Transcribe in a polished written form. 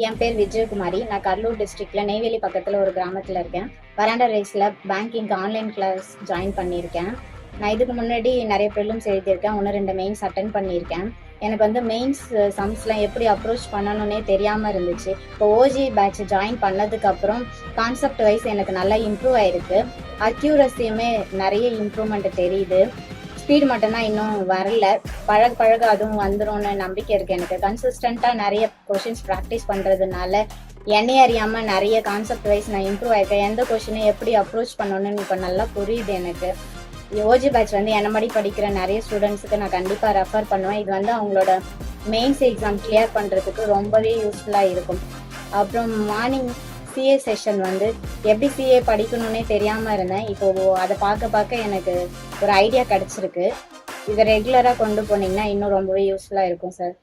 என் பேர் விஜயகுமாரி. நான் கடலூர் டிஸ்ட்ரிக்ட்ல நெய்வேலி பக்கத்துல ஒரு கிராமத்துல இருக்கேன். வராண்டா ரைஸ்ல பேங்கிங் ஆன்லைன் கிளாஸ் ஜாயின் பண்ணியிருக்கேன். நான் இதுக்கு முன்னாடி நிறைய ப்ரிலிம்ஸ் எழுதியிருக்கேன். 1, 2 மெயின்ஸ் அட்டன் பண்ணியிருக்கேன். எனக்கு வந்து மெயின்ஸ் சம்ஸ்லாம் எப்படி அப்ரோச் பண்ணணும்னே தெரியாம இருந்துச்சு. இப்போ ஓஜி பேட்ச் ஜாயின் பண்ணதுக்கு அப்புறம் கான்செப்ட் வைஸ் எனக்கு நல்லா இம்ப்ரூவ் ஆயிருக்கு. அக்யூரஸியுமே நிறைய இம்ப்ரூவ்மெண்ட் தெரியுது. ஸ்பீடு மட்டும்தான் இன்னும் வரல. பழக பழக அதுவும் வந்துரும்னு நம்பிக்கை இருக்கு எனக்கு. கன்சிஸ்டண்டா நிறைய கொஷின்ஸ் ப்ராக்டிஸ் பண்றதுனால என்னையே அறியாம நிறைய கான்செப்ட் வைஸ் நான் இம்ப்ரூவ் ஆயிருக்கேன். எந்த கொஷினை எப்படி அப்ரோச் பண்ணணும்னு இப்போ நல்லா புரியுது எனக்கு. ஓஜி பேட்ச் வந்து என்ன மாதிரி படிக்கிற நிறைய ஸ்டூடெண்ட்ஸுக்கு நான் கண்டிப்பா ரெஃபர் பண்ணுவேன். இது வந்து அவங்களோட மெயின்ஸ் எக்ஸாம் கிளியர் பண்றதுக்கு ரொம்பவே யூஸ்ஃபுல்லா இருக்கும். அப்புறம் மார்னிங் சிஏ செஷன் வந்து எப்படி சிஏ படிக்கணும்னே தெரியாம இருந்தேன். இப்போ அதை பார்க்க பார்க்க எனக்கு ஒரு ஐடியா கிடைச்சிருக்கு. இதை ரெகுலரா கொண்டு போனீங்கன்னா இன்னும் ரொம்பவே யூஸ்ஃபுல்லா இருக்கும் சார்.